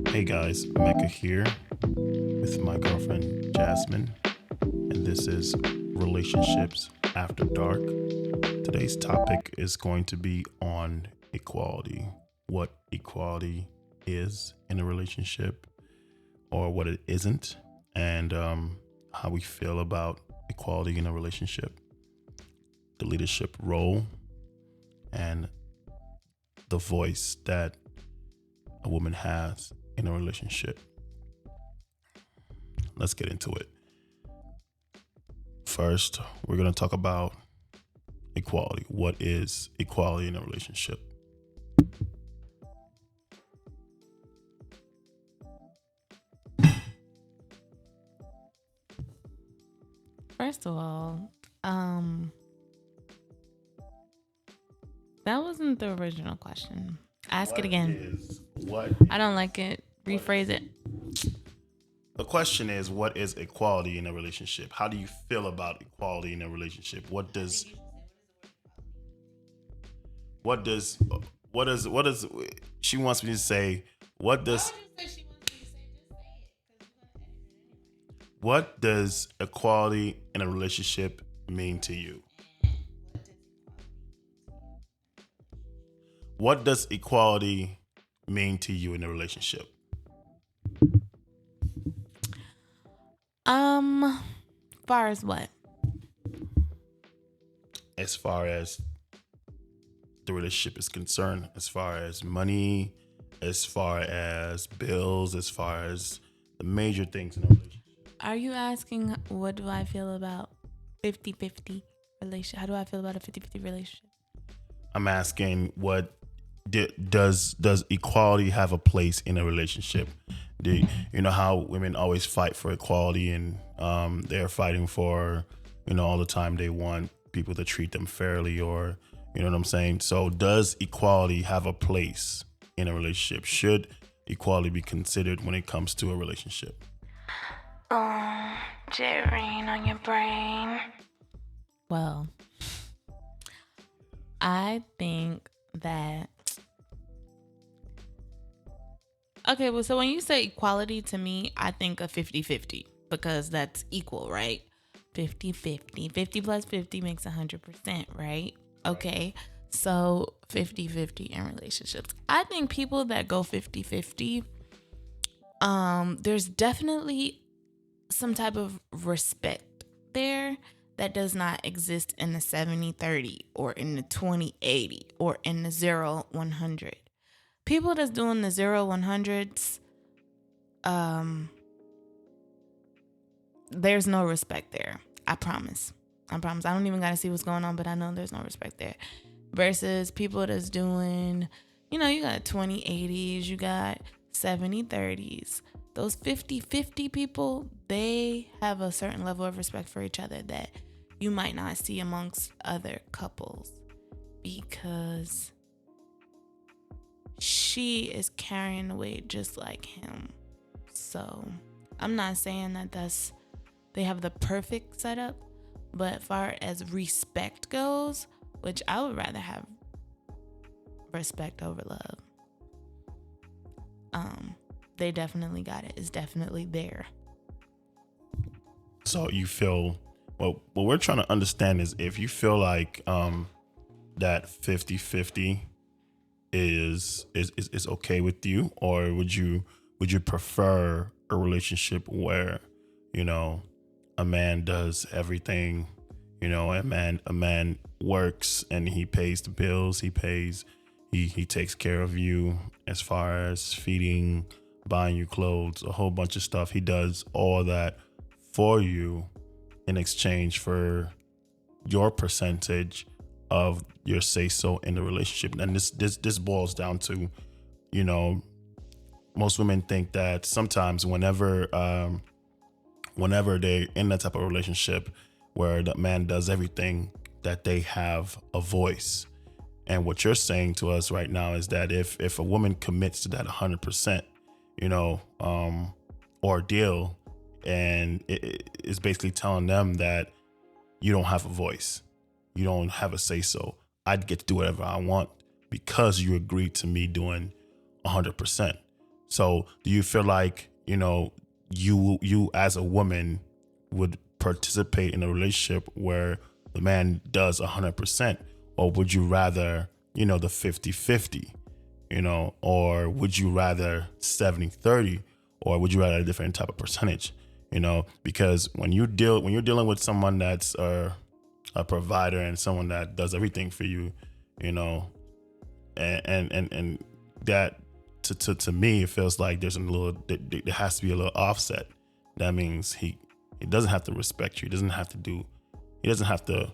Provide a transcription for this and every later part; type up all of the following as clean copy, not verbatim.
Hey guys, Mecca here with my girlfriend Jasmine, and this is Relationships After Dark. Today's topic is going to be on equality. What equality is in a relationship or what it isn't, and how we feel about equality in a relationship, the leadership role, and the voice that a woman has in a relationship. Let's get into it. First, we're going to talk about equality. What is equality in a relationship? First of all, that wasn't the original question. Ask it again. I don't like it. Rephrase it. The question is, what is equality in a relationship? How do you feel about equality in a relationship? What does she wants me to say? What does equality in a relationship mean to you? What does equality mean to you in a relationship? Far as what? As far as the relationship is concerned, as far as money, as far as bills, as far as the major things in a relationship. Are you asking what do I feel about 50-50 relationship? How do I feel about a 50-50 relationship? I'm asking does equality have a place in a relationship? You know how women always fight for equality, and they're fighting for, all the time they want people to treat them fairly, or you know what I'm saying? So does equality have a place in a relationship? Should equality be considered when it comes to a relationship? Rain on your brain. Well, I think that. Okay, well, so when you say equality to me, I think of 50-50 because that's equal, right? 50-50. 50 plus 50 makes 100%, right? Okay, so 50-50 in relationships. I think people that go 50-50, there's definitely some type of respect there that does not exist in the 70-30 or in the 20-80 or in the 0-100. People that's doing the 0-100s, there's no respect there. I promise. I don't even gotta see what's going on, but I know there's no respect there. Versus people that's doing, you got 20-80s, you got 70-30s. Those 50-50 people, they have a certain level of respect for each other that you might not see amongst other couples, because she is carrying the weight just like him. So I'm not saying that they have the perfect setup, but far as respect goes, which I would rather have respect over love, they definitely got it. It's definitely there. So you feel, well, what we're trying to understand is if you feel like that 50-50 is okay with you, or would you prefer a relationship where, a man does everything, a man works and he pays the bills, he takes care of you as far as feeding, buying you clothes, a whole bunch of stuff. He does all that for you in exchange for your percentage of your say so in the relationship. And this boils down to, most women think that sometimes whenever they're in that type of relationship where the man does everything, that they have a voice. And what you're saying to us right now is that if a woman commits to that 100%, ordeal, and it is basically telling them that you don't have a voice, you don't have a say so. I'd get to do whatever I want because you agreed to me doing 100%. So do you feel like, you as a woman would participate in a relationship where the man does 100%, or would you rather, the 50-50, or would you rather 70-30, or would you rather a different type of percentage, because when you're dealing with someone that's a provider and someone that does everything for you, and that to me it feels like there has to be a little offset. That means he doesn't have to respect you. He doesn't have to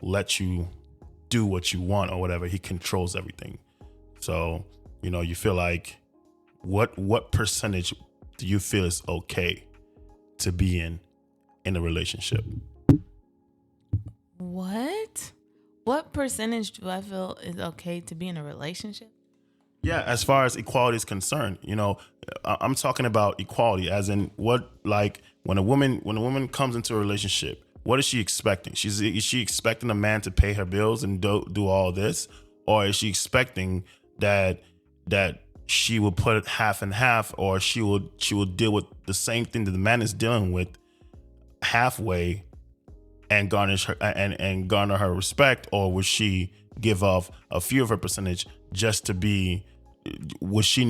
let you do what you want or whatever. He controls everything. So you feel like what percentage do you feel is okay to be in a relationship? What percentage do I feel is okay to be in a relationship? Yeah, as far as equality is concerned, I'm talking about equality as in what, like when a woman comes into a relationship, what is she expecting? Is she expecting a man to pay her bills and do all this, or is she expecting that she will put it half and half, or she will deal with the same thing that the man is dealing with halfway and garner her respect, or would she give off a few of her percentage just to be? Would she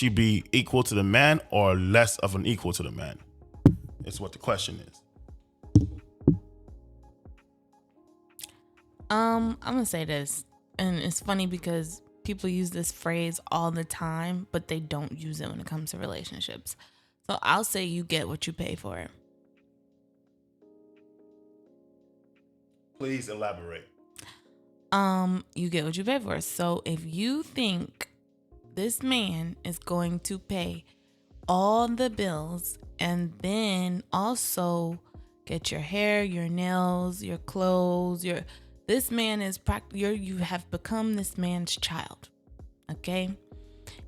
be equal to the man or less of an equal to the man? It's what the question is. I'm gonna say this, and it's funny because people use this phrase all the time, but they don't use it when it comes to relationships. So I'll say you get what you pay for. Please elaborate. You get what you pay for. So if you think this man is going to pay all the bills and then also get your hair, your nails, your clothes, this man is you have become this man's child. Okay?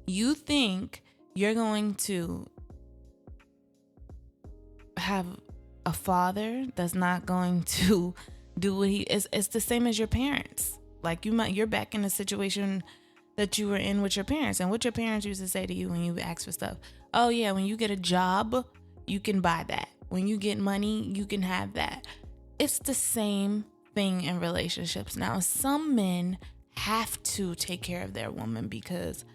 You think you're going to have a father that's not going to do what it's the same as your parents. Like you're back in a situation that you were in with your parents, and what your parents used to say to you when you ask for stuff. Oh yeah, when you get a job, you can buy that. When you get money, you can have that. It's the same thing in relationships. Now, some men have to take care of their woman because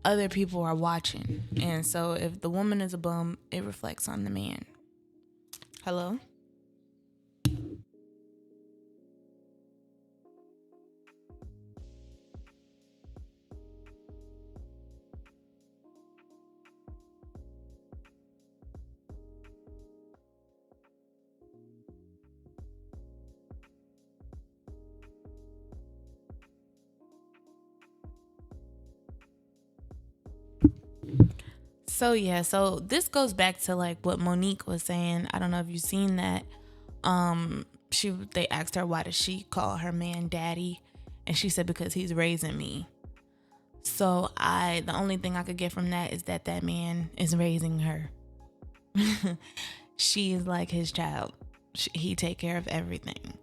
other people are watching. And so if the woman is a bum, it reflects on the man. Hello? So this goes back to like what Monique was saying. I don't know if you've seen that. They asked her why does she call her man daddy, and she said because he's raising me. So the only thing I could get from that is that man is raising her. She is like his child. He take care of everything.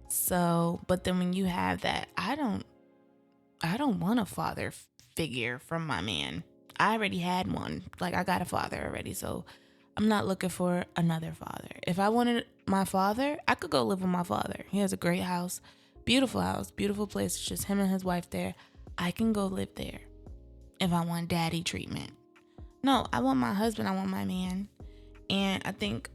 So, but then when you have that, I don't want a father figure from my man. I already had one. Like I got a father already, so I'm not looking for another father. If I wanted my father, I could go live with my father. He has a great house, beautiful place. It's just him and his wife there. I can go live there if I want daddy treatment. No, I want my husband. I want my man. And I think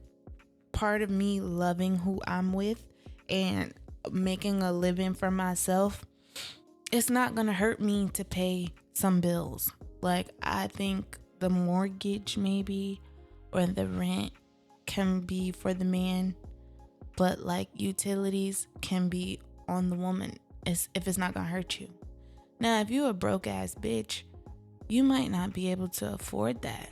part of me loving who I'm with and making a living for myself, it's not going to hurt me to pay some bills. Like, I think the mortgage maybe or the rent can be for the man, but like utilities can be on the woman if it's not going to hurt you. Now, if you're a broke ass bitch, you might not be able to afford that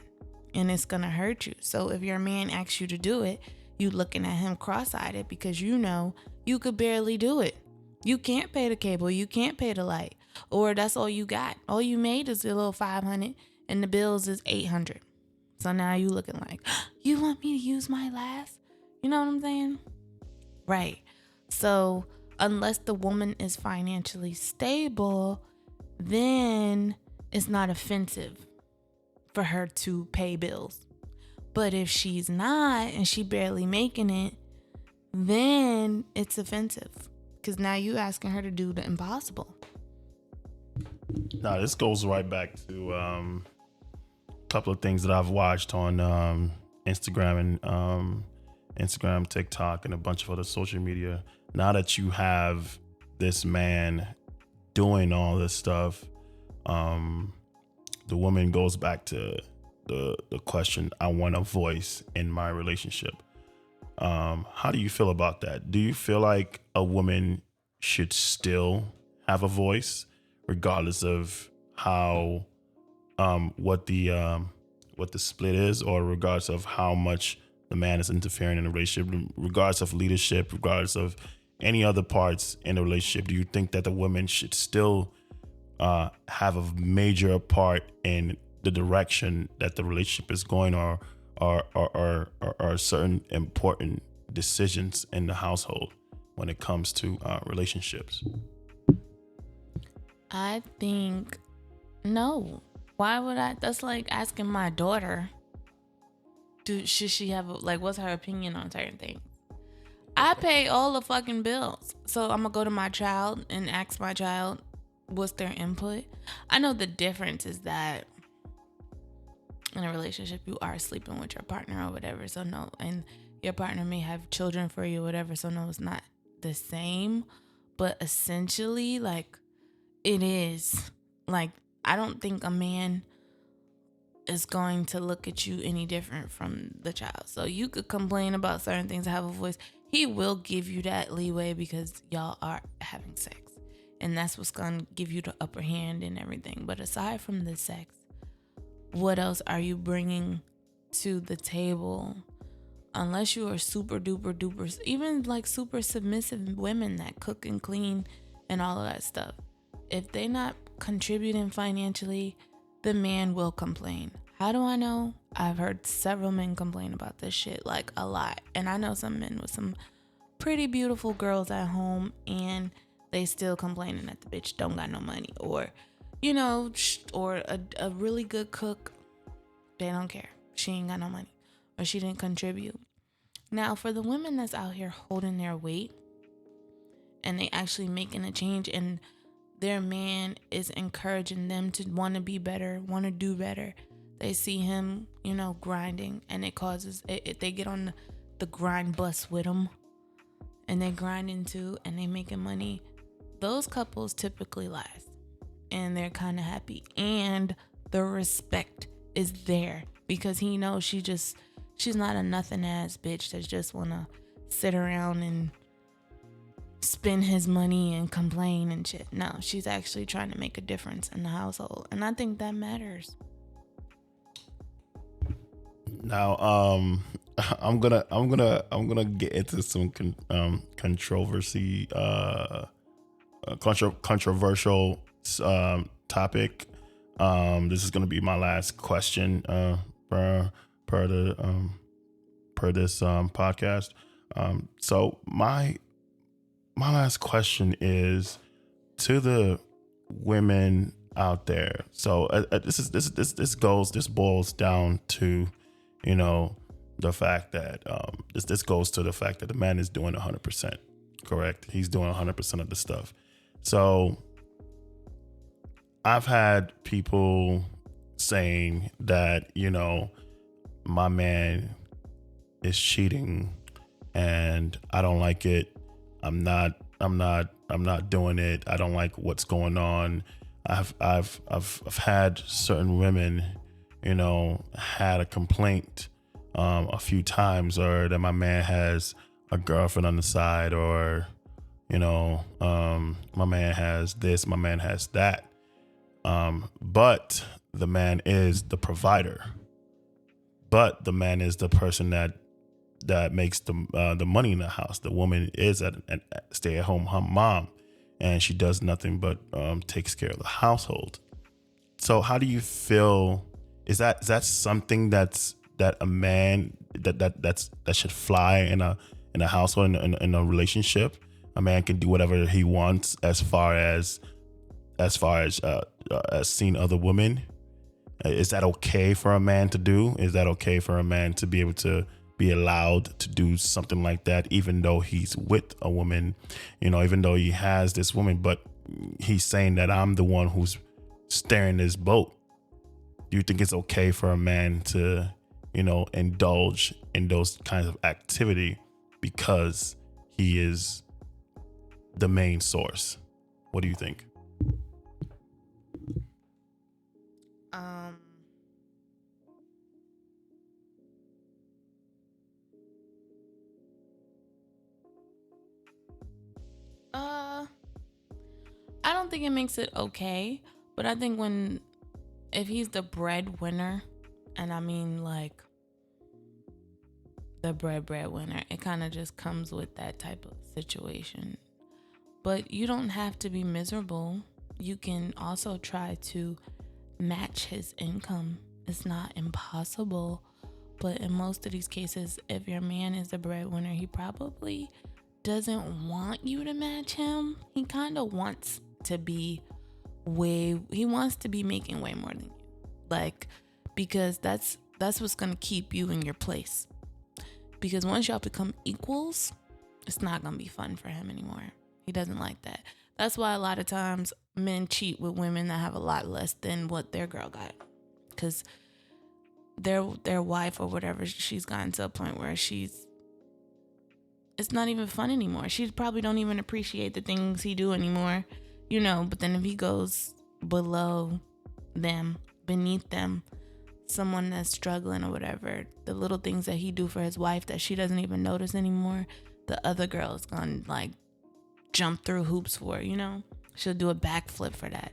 and it's going to hurt you. So if your man asks you to do it, you looking at him cross-eyed because you know you could barely do it. You can't pay the cable, you can't pay the light, or that's all you got. All you made is a little $500 and the bills is $800. So now you looking like, you want me to use my last? You know what I'm saying? Right. So unless the woman is financially stable, then it's not offensive for her to pay bills. But if she's not and she barely making it, then it's offensive because now you asking her to do the impossible. Now, this goes right back to a couple of things that I've watched on Instagram and Instagram, TikTok, and a bunch of other social media. Now that you have this man doing all this stuff, the woman goes back to the question, I want a voice in my relationship. How do you feel about that? Do you feel like a woman should still have a voice regardless of how what the split is, or regardless of how much the man is interfering in the relationship, regardless of leadership, regardless of any other parts in the relationship? Do you think that the woman should still have a major part in the direction that the relationship is going, or certain important decisions in the household when it comes to relationships? I think no. Why would I? That's like asking my daughter, should she have, what's her opinion on certain things? I pay all the fucking bills. So I'm going to go to my child and ask my child what's their input. I know the difference is that in a relationship, you are sleeping with your partner or whatever. So no, and your partner may have children for you or whatever. So no, it's not the same. But essentially, it is. I don't think a man is going to look at you any different from the child. So you could complain about certain things, have a voice. He will give you that leeway because y'all are having sex. And that's what's going to give you the upper hand and everything. But aside from the sex, what else are you bringing to the table? Unless you are super duper duper, even super submissive women that cook and clean and all of that stuff. If they not contributing financially, the man will complain. How do I know? I've heard several men complain about this shit, a lot. And I know some men with some pretty beautiful girls at home and they still complaining that the bitch don't got no money, or or a really good cook, they don't care. She ain't got no money, or she didn't contribute. Now, for the women that's out here holding their weight and they actually making a change, and their man is encouraging them to want to be better, want to do better. They see him, grinding, and it causes it. They get on the grind bus with him, and they grinding too, and they making money. Those couples typically last, and they're kind of happy, and the respect is there because he knows she's not a nothing ass bitch that just wanna sit around and spend his money and complain and shit. No, she's actually trying to make a difference in the household, and I think that matters. Now, I'm gonna get into some controversy, controversial topic. This is gonna be my last question per this podcast. So my last question is to the women out there. So this boils down to, the fact that this goes to the fact that the man is doing 100%. Correct. He's doing 100% of the stuff. So I've had people saying that, my man is cheating and I don't like it. I'm not doing it. I don't like what's going on. I've had certain women, had a complaint a few times, or that my man has a girlfriend on the side, or my man has this, my man has that. But the man is the provider. But the man is the person that makes the money in the house. The woman is a stay-at-home mom, and she does nothing but takes care of the household. So how do you feel? Is that something that a man that should fly in a household, in a relationship? a man can do whatever he wants as seeing other women. Is that okay for a man to do? Is that okay for a man to be able to be allowed to do something like that, even though he's with a woman, even though he has this woman, but he's saying that I'm the one who's steering this boat? Do you think it's okay for a man to, indulge in those kinds of activity because he is the main source? What do you think? I don't think it makes it okay, but I think if he's the breadwinner, and I mean like the breadwinner, it kind of just comes with that type of situation. But you don't have to be miserable. You can also try to match his income. It's not impossible, but in most of these cases, if your man is the breadwinner, he probably doesn't want you to match him. He kind of wants to be he wants to be making way more than you, like, because that's what's gonna keep you in your place. Because once y'all become equals, it's not gonna be fun for him anymore. He doesn't like that. That's why a lot of times men cheat with women that have a lot less than what their girl got, because their wife or whatever, she's gotten to a point where it's not even fun anymore. She probably don't even appreciate the things he do anymore, but then if he goes below them, beneath them, someone that's struggling or whatever, the little things that he do for his wife that she doesn't even notice anymore, the other girl is gonna like jump through hoops for, she'll do a backflip for that.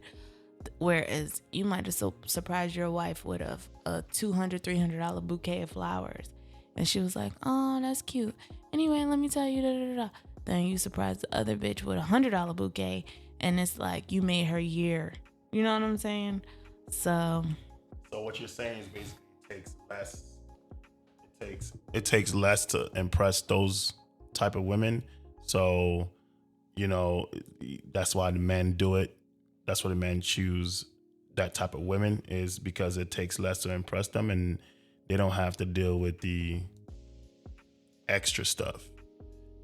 Whereas you might just surprise your wife with a $200, $300 bouquet of flowers, and she was like, oh, that's cute. Anyway, let me tell you, da, da, da. Then you surprise the other bitch with $100 bouquet, and it's like you made her year. You know what I'm saying? So what you're saying is basically it takes less to impress those type of women. So, that's why the men do it. That's why the men choose that type of women, is because it takes less to impress them, and they don't have to deal with the extra stuff,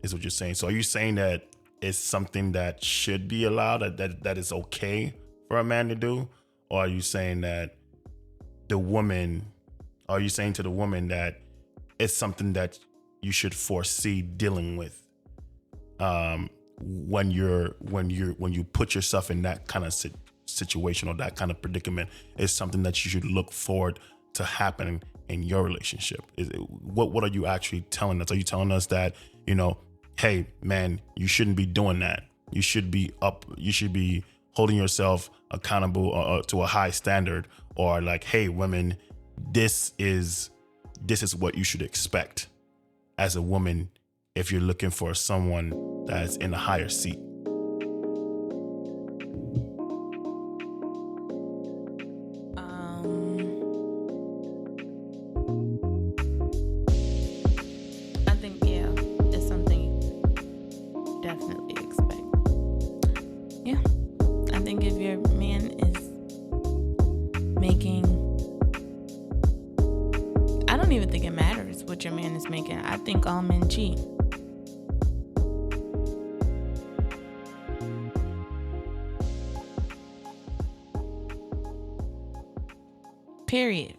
is what you're saying. So are you saying that it's something that should be allowed, that is okay for a man to do? Or are you saying that to the woman that it's something that you should foresee dealing with when you put yourself in that kind of situation or that kind of predicament? Is something that you should look forward to happening in your relationship? What are you actually telling us? Are you telling us that, hey man, you shouldn't be doing that, you should be holding yourself accountable to a high standard? Or like, hey women, this is what you should expect as a woman if you're looking for someone that's in a higher seat? I think, yeah, it's something you definitely expect. Yeah, I think if your man is making, I don't even think it matters what your man is making. I think all men cheat. Period.